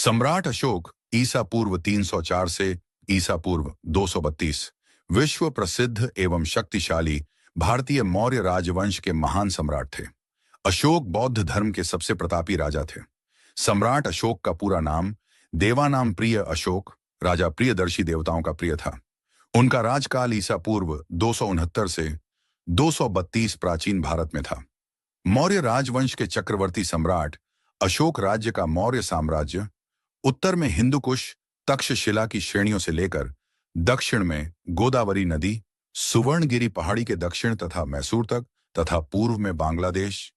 सम्राट अशोक ईसा पूर्व 304 से ईसा पूर्व 232 विश्व प्रसिद्ध एवं शक्तिशाली भारतीय मौर्य राजवंश के महान सम्राट थे। अशोक बौद्ध धर्म के सबसे प्रतापी राजा थे। सम्राट अशोक का पूरा नाम देवानाम प्रिय अशोक, राजा प्रियदर्शी देवताओं का प्रिय था। उनका राजकाल ईसा पूर्व 269 से 232 प्राचीन भारत में था। मौर्य राजवंश के चक्रवर्ती सम्राट अशोक राज्य का मौर्य साम्राज्य उत्तर में हिंदू कुश तक्षशिला की श्रेणियों से लेकर दक्षिण में गोदावरी नदी, सुवर्णगिरी पहाड़ी के दक्षिण तथा मैसूर तक तथा पूर्व में बांग्लादेश,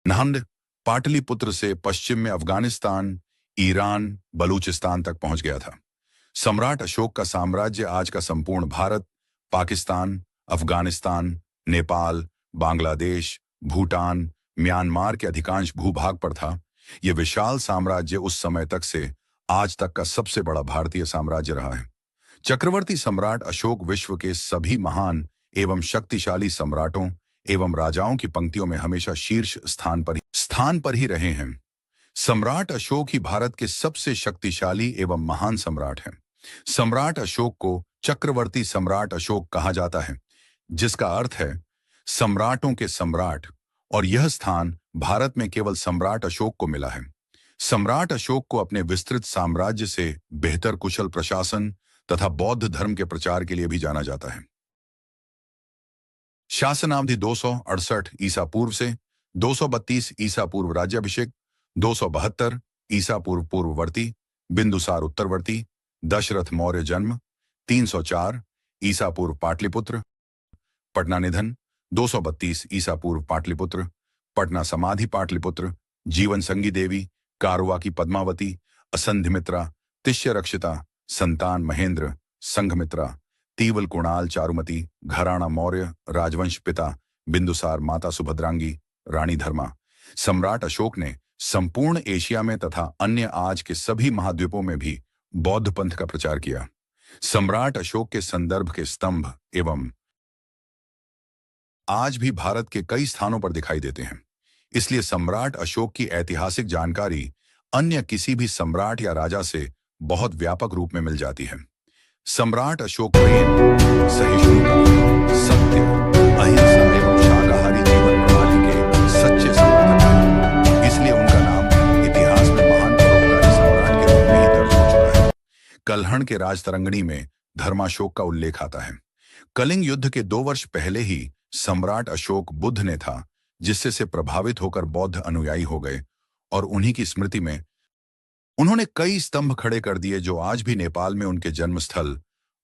नहंद, पाटलिपुत्र से पश्चिम में अफगानिस्तान, ईरान, बलूचिस्तान तक पहुंच गया था। सम्राट अशोक का साम्राज्य आज का संपूर्ण भारत, पाकिस्तान, अफगानिस्तान, नेपाल, बांग्लादेश, भूटान, म्यांमार के अधिकांश भूभाग पर था। यह विशाल साम्राज्य उस समय तक से आज तक का सबसे बड़ा भारतीय साम्राज्य रहा है। चक्रवर्ती सम्राट अशोक विश्व के सभी महान एवं शक्तिशाली सम्राटों एवं राजाओं की पंक्तियों में हमेशा शीर्ष स्थान पर ही रहे हैं। सम्राट अशोक ही भारत के सबसे शक्तिशाली एवं महान सम्राट हैं। सम्राट अशोक को चक्रवर्ती सम्राट अशोक कहा जाता है, जिसका अर्थ है सम्राटों के सम्राट, और यह स्थान भारत में केवल सम्राट अशोक को मिला है। सम्राट अशोक को अपने विस्तृत साम्राज्य से बेहतर कुशल प्रशासन तथा बौद्ध धर्म के प्रचार के लिए भी जाना जाता है। शासनावधि 268 ईसा पूर्व से 232 ईसा पूर्व राज्याभिषेक, 272 ईसा पूर्व पूर्ववर्ती, बिंदुसार उत्तरवर्ती, दशरथ मौर्य जन्म, 304 ईसा पूर्व पाटलिपुत्र, पटना निधन, 232 ईसा पूर्व पाटलिपुत्र, पटना समाधि पाटलिपुत्र, जीवन संगी देवी, कारवा की पद्मावती, असंधिमित्रा, तिष्य रक्षिता, संतान महेंद्र, संघमित्रा, तीवल कुणाल चारुमती, घराणा मौर्य, राजवंश पिता बिंदुसार, माता सुभद्रांगी, रानी धर्मा। सम्राट अशोक ने संपूर्ण एशिया में तथा अन्य आज के सभी महाद्वीपों में भी बौद्ध पंथ का प्रचार किया। सम्राट अशोक के संदर्भ के स्तंभ एवं आज भी भारत के कई स्थानों पर दिखाई देते हैं। इसलिए सम्राट अशोक की ऐतिहासिक जानकारी अन्य किसी भी सम्राट या राजा से बहुत व्यापक रूप में मिल जाती है। सम्राट अशोक प्रेम, सहिष्णुता, सत्य, अहिंसा एवं शाकाहारी जीवन प्रणाली के सच्चे समर्थक हैं। इसलिए उनका नाम इतिहास में महान परोपकारी सम्राट के रूप में ही दर्ज हो चुका है। कल्हण के राजतरंगिणी में धर्माशोक का उल्लेख आता है। कलिंग युद्ध के 2 वर्ष पहले ही सम्राट अशोक बुद्ध ने था, जिससे से प्रभावित होकर बौद्ध अनुयायी हो गए और उन्हीं की स्मृति में उन्होंने कई स्तंभ खड़े कर दिए, जो आज भी नेपाल में उनके जन्मस्थल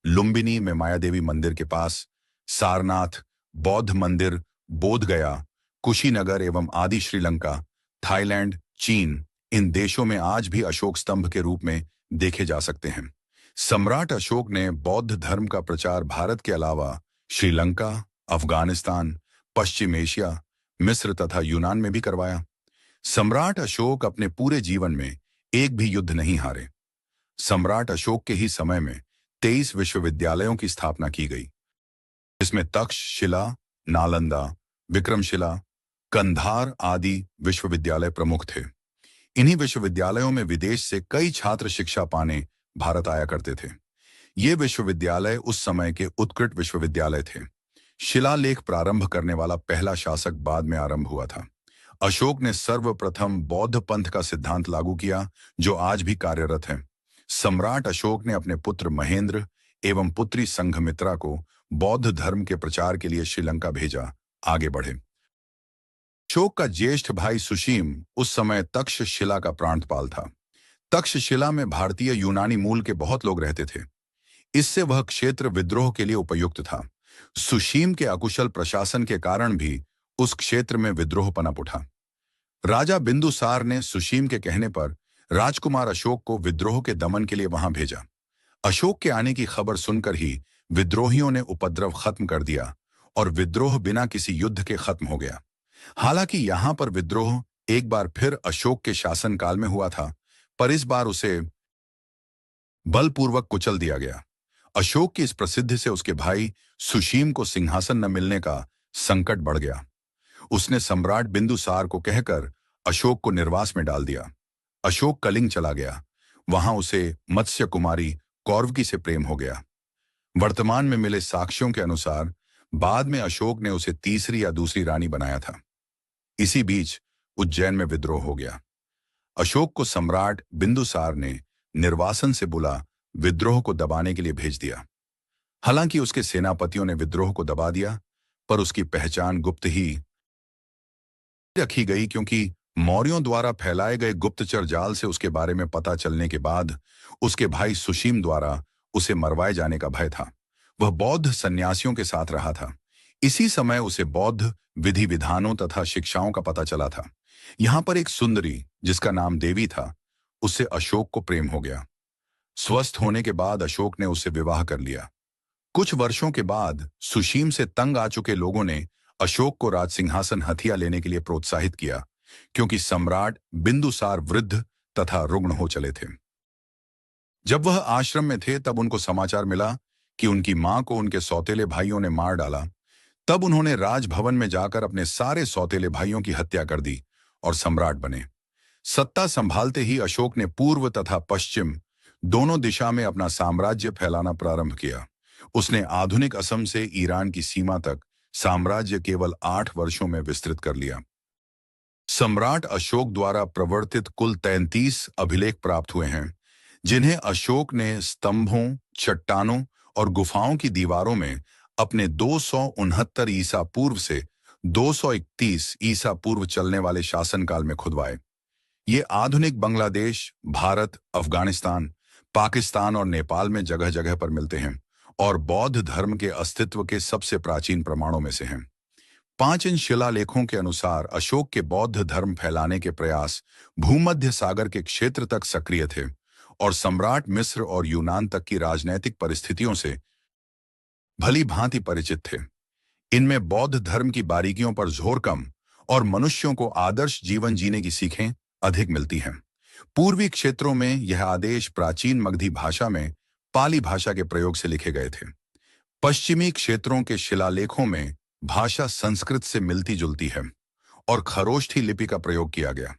लुम्बिनी में मायादेवी मंदिर के पास, सारनाथ बौद्ध मंदिर, बोधगया, कुशीनगर एवं आदि श्रीलंका, थाईलैंड, चीन, इन देशों में आज भी अशोक स्तंभ के रूप में देखे जा सकते हैं। सम्राट अशोक ने बौद्ध धर्म का प्रचार भारत के अलावा श्रीलंका, अफगानिस्तान, पश्चिम एशिया, मिस्र तथा यूनान में भी करवाया। सम्राट अशोक अपने पूरे जीवन में एक भी युद्ध नहीं हारे। सम्राट अशोक के ही समय में 23 विश्वविद्यालयों की स्थापना की गई, जिसमें तक्षशिला, नालंदा, विक्रमशिला, कंधार आदि विश्वविद्यालय प्रमुख थे। इन्हीं विश्वविद्यालयों में विदेश से कई छात्र शिक्षा पाने भारत आया करते थे। ये विश्वविद्यालय उस समय के उत्कृष्ट विश्वविद्यालय थे। शिलालेख प्रारंभ करने वाला पहला शासक बाद में आरंभ हुआ था। अशोक ने सर्वप्रथम बौद्ध पंथ का सिद्धांत लागू किया, जो आज भी कार्यरत है। सम्राट अशोक ने अपने पुत्र महेंद्र एवं पुत्री संघमित्रा को बौद्ध धर्म के प्रचार के लिए श्रीलंका भेजा। आगे बढ़े। अशोक का ज्येष्ठ भाई सुशीम उस समय तक्षशिला का प्रांतपाल था। तक्षशिला में भारतीय यूनानी मूल के बहुत लोग रहते थे। इससे वह क्षेत्र विद्रोह के लिए उपयुक्त था। सुशीम के अकुशल प्रशासन के कारण भी उस क्षेत्र में विद्रोह पनप उठा। राजा बिंदुसार ने सुशीम के कहने पर राजकुमार अशोक को विद्रोह के दमन के लिए वहां भेजा। अशोक के आने की खबर सुनकर ही विद्रोहियों ने उपद्रव खत्म कर दिया और विद्रोह बिना किसी युद्ध के खत्म हो गया। हालांकि यहां पर विद्रोह एक बार फिर अशोक के शासनकाल में हुआ था, पर इस बार उसे बलपूर्वक कुचल दिया गया। अशोक की इस प्रसिद्धि से उसके भाई सुशीम को सिंहासन न मिलने का संकट बढ़ गया। उसने सम्राट बिंदुसार को कहकर अशोक को निर्वास में डाल दिया। अशोक कलिंग चला गया। वहां उसे मत्स्य कुमारी कौरवकी से प्रेम हो गया। वर्तमान में मिले साक्ष्यों के अनुसार बाद में अशोक ने उसे तीसरी या दूसरी रानी बनाया था। इसी बीच उज्जैन में विद्रोह हो गया। अशोक को सम्राट बिंदुसार ने निर्वासन से बुला विद्रोह को दबाने के लिए भेज दिया। हालांकि उसके सेनापतियों ने विद्रोह को दबा दिया, पर उसकी पहचान गुप्त ही रखी गई, क्योंकि मौर्यों द्वारा फैलाए गए गुप्तचर जाल से उसके बारे में पता चलने के बाद उसके भाई सुशीम द्वारा उसे मरवाए जाने का भय था। वह बौद्ध सन्यासियों के साथ रहा था। इसी समय उसे बौद्ध विधि विधानों तथा शिक्षाओं का पता चला था। यहां पर एक सुंदरी जिसका नाम देवी था, उससे अशोक को प्रेम हो गया। स्वस्थ होने के बाद अशोक ने उससे विवाह कर लिया। कुछ वर्षों के बाद सुशीम से तंग आ चुके लोगों ने अशोक को राज सिंहासन हथिया लेने के लिए प्रोत्साहित किया, क्योंकि सम्राट बिंदुसार वृद्ध तथा रुग्ण हो चले थे। जब वह आश्रम में थे तब उनको समाचार मिला कि उनकी मां को उनके सौतेले भाइयों ने मार डाला। तब उन्होंने राजभवन में जाकर अपने सारे सौतेले भाइयों की हत्या कर दी और सम्राट बने। सत्ता संभालते ही अशोक ने पूर्व तथा पश्चिम दोनों दिशा में अपना साम्राज्य फैलाना प्रारंभ किया। उसने आधुनिक असम से ईरान की सीमा तक साम्राज्य केवल 8 वर्षों में विस्तृत कर लिया। सम्राट अशोक द्वारा प्रवर्तित कुल 33 अभिलेख प्राप्त हुए हैं, जिन्हें अशोक ने स्तंभों, चट्टानों और गुफाओं की दीवारों में अपने 269 ईसा पूर्व से 231 ईसा पूर्व चलने वाले शासनकाल में खुदवाए। ये आधुनिक बांग्लादेश, भारत, अफगानिस्तान, पाकिस्तान और नेपाल में जगह जगह पर मिलते हैं और बौद्ध धर्म के अस्तित्व के सबसे प्राचीन प्रमाणों में से हैं। 5 इन शिलालेखों के अनुसार अशोक के बौद्ध धर्म फैलाने के प्रयास भूमध्य सागर के क्षेत्र तक सक्रिय थे और सम्राट मिस्र और यूनान तक की राजनैतिक परिस्थितियों से भली भांति परिचित थे। इनमें बौद्ध धर्म की बारीकियों पर जोर कम और मनुष्यों को आदर्श जीवन जीने की सीखें अधिक मिलती हैं। पूर्वी क्षेत्रों में यह आदेश प्राचीन मगधी भाषा में पाली भाषा के प्रयोग से लिखे गए थे। पश्चिमी क्षेत्रों के शिलालेखों में भाषा संस्कृत से मिलती जुलती है और खरोष्ठी लिपि का प्रयोग किया गया।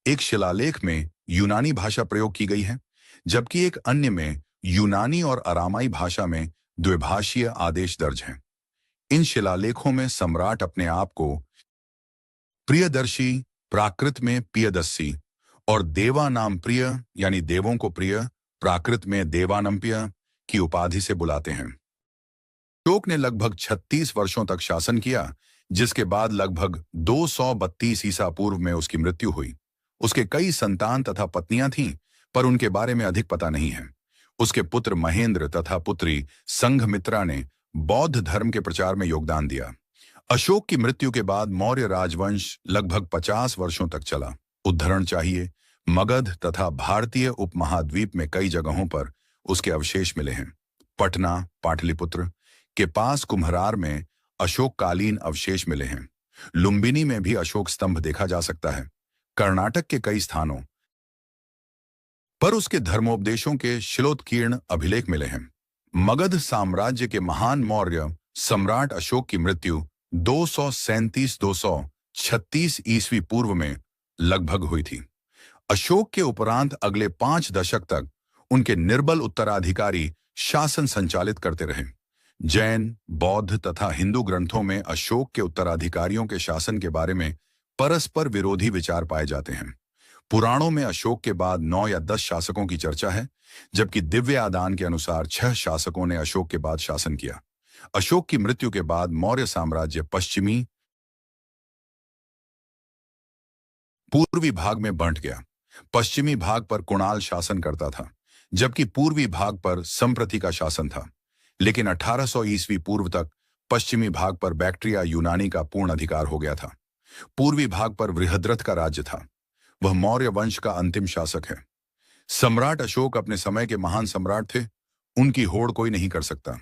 एक शिलालेख में यूनानी भाषा प्रयोग की गई है, जबकि एक अन्य में यूनानी और अरामाई भाषा में द्विभाषीय आदेश दर्ज हैं। इन शिलालेखों में सम्राट अपने आप को प्रियदर्शी, प्राकृत में पियदस्सी और देवा नाम प्रिय यानी देवों को प्रिय, प्राकृत में देवानम्प्य की उपाधि से बुलाते हैं। अशोक ने लगभग 36 वर्षों तक शासन किया, जिसके बाद लगभग 232 ईसा पूर्व में उसकी मृत्यु हुई। उसके कई संतान तथा पत्नियां थीं, पर उनके बारे में अधिक पता नहीं है। उसके पुत्र महेंद्र तथा पुत्री संघमित्रा ने बौद्ध धर्म के प्रचार में योगदान दिया। अशोक की मृत्यु के बाद मौर्य राजवंश लगभग 50 वर्षों तक चला। उद्धरण चाहिए, मगध तथा भारतीय उपमहाद्वीप में कई जगहों पर उसके अवशेष मिले हैं। पटना, पाटलिपुत्र के पास कुम्हरार में अशोककालीन अवशेष मिले हैं। लुम्बिनी में भी अशोक स्तंभ देखा जा सकता है। कर्नाटक के कई स्थानों पर उसके धर्मोपदेशों के शिलोत्कीर्ण अभिलेख मिले हैं। मगध साम्राज्य के महान मौर्य सम्राट अशोक की मृत्यु 237-236 ईस्वी पूर्व में लगभग हुई थी। अशोक के उपरांत अगले 5 दशक तक उनके निर्बल उत्तराधिकारी शासन संचालित करते रहे। जैन, बौद्ध तथा हिंदू ग्रंथों में अशोक के उत्तराधिकारियों के शासन के बारे में परस्पर विरोधी विचार पाए जाते हैं। पुराणों में अशोक के बाद 9 या 10 शासकों की चर्चा है, जबकि दिव्य आदान के अनुसार 6 शासकों ने अशोक के बाद शासन किया। अशोक की मृत्यु के बाद मौर्य साम्राज्य पश्चिमी पूर्वी भाग में बंट गया। पश्चिमी भाग पर कुणाल शासन करता था, जबकि पूर्वी भाग पर संप्रति का शासन था। लेकिन 1800 ईस्वी पूर्व तक पश्चिमी भाग पर बैक्ट्रिया यूनानी का पूर्ण अधिकार हो गया था। पूर्वी भाग पर बृहद्रथ का राज्य था। वह मौर्य वंश का अंतिम शासक है। सम्राट अशोक अपने समय के महान सम्राट थे। उनकी होड़ कोई नहीं कर सकता।